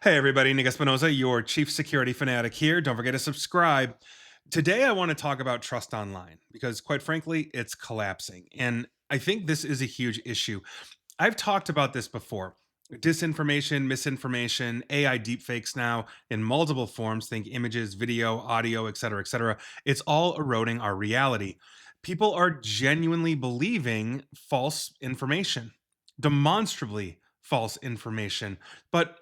Hey everybody, Nick Espinoza, your chief security fanatic here. Don't forget to subscribe. Today I want to talk about trust online because quite frankly, it's collapsing. And I think this is a huge issue. I've talked about this before. Disinformation, misinformation, AI deepfakes now in multiple forms, think images, video, audio, et cetera, et cetera. It's all eroding our reality. People are genuinely believing false information, demonstrably false information. But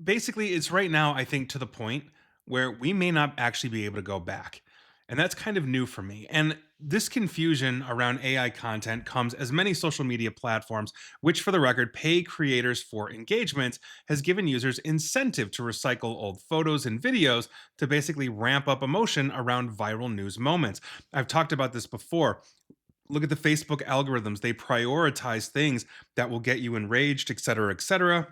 basically it's right now, I think, to the point where we may not actually be able to go back, and that's kind of new for me. And this confusion around AI content comes as many social media platforms, which for the record pay creators for engagement, has given users incentive to recycle old photos and videos to basically ramp up emotion around viral news moments. I've talked about this before. Look at the Facebook algorithms. They prioritize things that will get you enraged, et cetera, et cetera,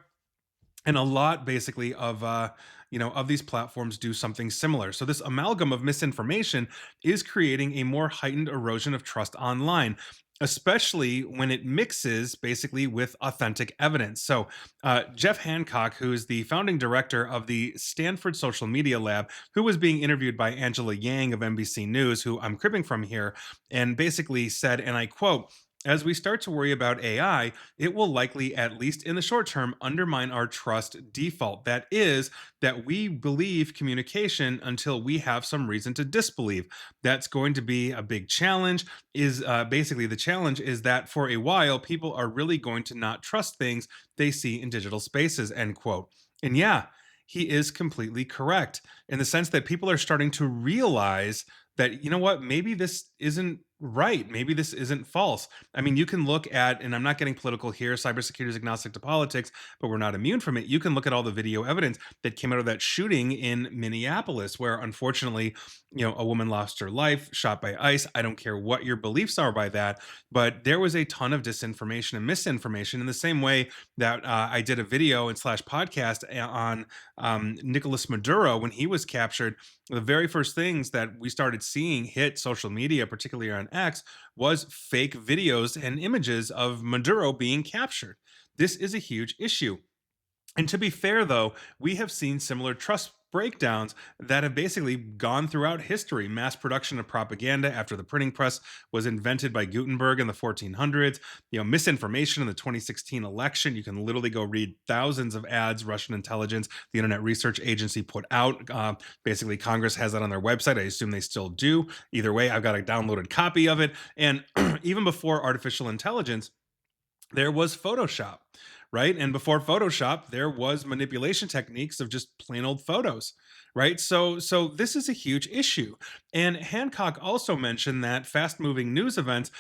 and a lot basically of of these platforms do something similar. So this amalgam of misinformation is creating a more heightened erosion of trust online, especially when it mixes basically with authentic evidence. So Jeff Hancock, who is the founding director of the Stanford Social Media Lab, who was being interviewed by Angela Yang of NBC News, who I'm cribbing from here, and basically said, and I quote, as we start to worry about AI, it will likely, at least in the short term, undermine our trust default. That is, that we believe communication until we have some reason to disbelieve. That's going to be a big challenge. Is basically the challenge is that for a while, people are really going to not trust things they see in digital spaces, end quote. And yeah, he is completely correct in the sense that people are starting to realize that, you know what, maybe this isn't right. Maybe this isn't false. I mean, you can look at, and I'm not getting political here, cybersecurity is agnostic to politics, but we're not immune from it. You can look at all the video evidence that came out of that shooting in Minneapolis, where unfortunately, a woman lost her life, shot by ICE. I don't care what your beliefs are by that, but there was a ton of disinformation and misinformation in the same way that I did a video and slash podcast on Nicolas Maduro when he was captured. The very first things that we started seeing hit social media, particularly on X, was fake videos and images of Maduro being captured. This is a huge issue. And to be fair, though, we have seen similar trust breakdowns that have basically gone throughout history. Mass production of propaganda after the printing press was invented by Gutenberg in the 1400s. Misinformation in the 2016 election. You can literally go read thousands of ads Russian intelligence, the Internet Research Agency, put out. Basically, Congress has that on their website. I assume they still do. Either way, I've got a downloaded copy of it. And even before artificial intelligence, there was Photoshop, right? And before Photoshop, there was manipulation techniques of just plain old photos, right? So this is a huge issue. And Hancock also mentioned that fast-moving news events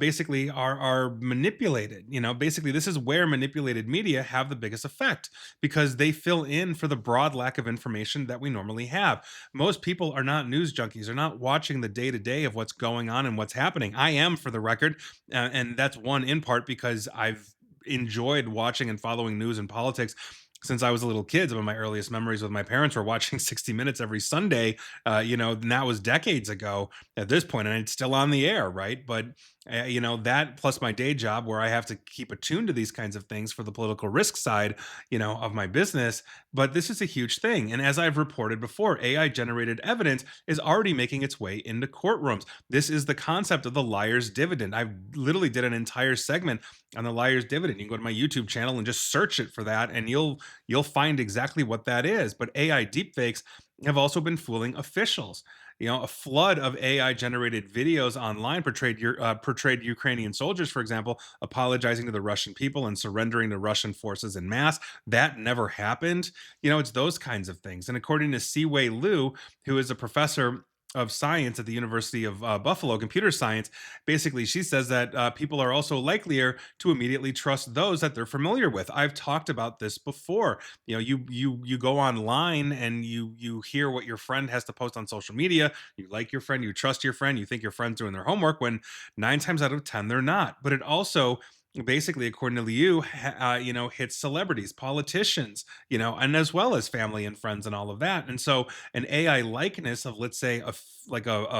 basically are manipulated. Basically this is where manipulated media have the biggest effect because they fill in for the broad lack of information that we normally have. Most people are not news junkies. They're not watching the day to day of what's going on and what's happening. I am, for the record, and that's one in part because I've enjoyed watching and following news and politics since I was a little kid. Some of my earliest memories with my parents were watching 60 Minutes every Sunday. And that was decades ago at this point, and it's still on the air, right? But that plus my day job, where I have to keep attuned to these kinds of things for the political risk side, of my business. But this is a huge thing, and as I've reported before, AI generated evidence is already making its way into courtrooms. This is the concept of the liar's dividend. I literally did an entire segment on the liar's dividend. You can go to my YouTube channel and just search it for that, and you'll find exactly what that is. But AI deepfakes have also been fooling officials. A flood of AI generated videos online portrayed Ukrainian soldiers, for example, apologizing to the Russian people and surrendering to Russian forces en masse. That never happened. It's those kinds of things. And according to Siwei Liu, who is a professor of science at the University of Buffalo, computer science, basically she says that people are also likelier to immediately trust those that they're familiar with. I've talked about this before. You go online and you hear what your friend has to post on social media. You like your friend, you trust your friend, you think your friend's doing their homework, when 9 times out of 10 they're not. But it also basically, according to Liu, hits celebrities, politicians, and as well as family and friends and all of that. And so an AI likeness of, let's say, a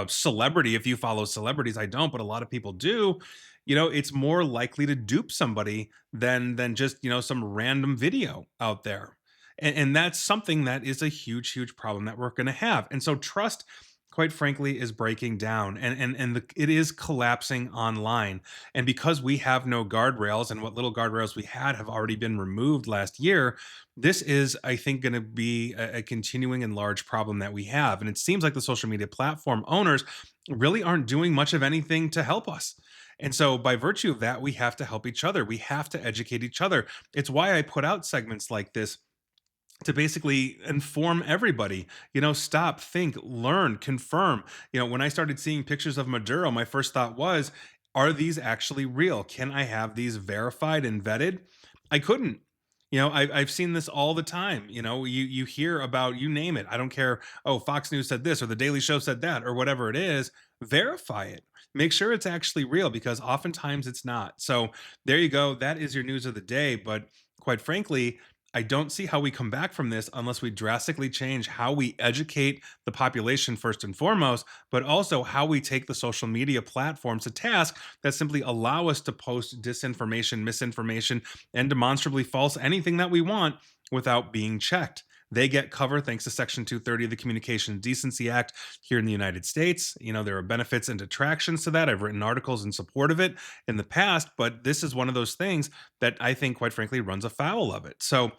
celebrity, if you follow celebrities, I don't, but a lot of people do, it's more likely to dupe somebody than just, some random video out there. And that's something that is a huge, huge problem that we're going to have. And so trust, quite frankly, is breaking down, it is collapsing online. And because we have no guardrails, and what little guardrails we had have already been removed last year, this is, I think, going to be a continuing and large problem that we have. And it seems like the social media platform owners really aren't doing much of anything to help us. And so, by virtue of that, we have to help each other. We have to educate each other. It's why I put out segments like this to basically inform everybody, stop, think, learn, confirm. When I started seeing pictures of Maduro, my first thought was, are these actually real? Can I have these verified and vetted? I couldn't. I've seen this all the time. You hear about, you name it. I don't care. Oh, Fox News said this, or the Daily Show said that, or whatever it is. Verify it. Make sure it's actually real, because oftentimes it's not. So there you go. That is your news of the day. But quite frankly, I don't see how we come back from this unless we drastically change how we educate the population first and foremost, but also how we take the social media platforms to task that simply allow us to post disinformation, misinformation, and demonstrably false anything that we want without being checked. They get cover thanks to Section 230 of the Communications Decency Act here in the United States. There are benefits and detractions to that. I've written articles in support of it in the past, but this is one of those things that I think, quite frankly, runs afoul of it. So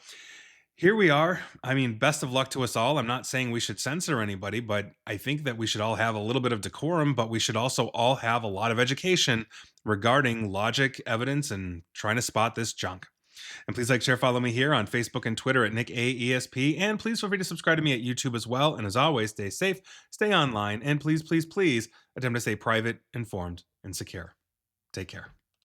here we are. I mean, best of luck to us all. I'm not saying we should censor anybody, but I think that we should all have a little bit of decorum, but we should also all have a lot of education regarding logic, evidence, and trying to spot this junk. And please like, share, follow me here on Facebook and Twitter at NickAESP. And please feel free to subscribe to me at YouTube as well. And as always, stay safe, stay online, and please, please, please attempt to stay private, informed, and secure. Take care.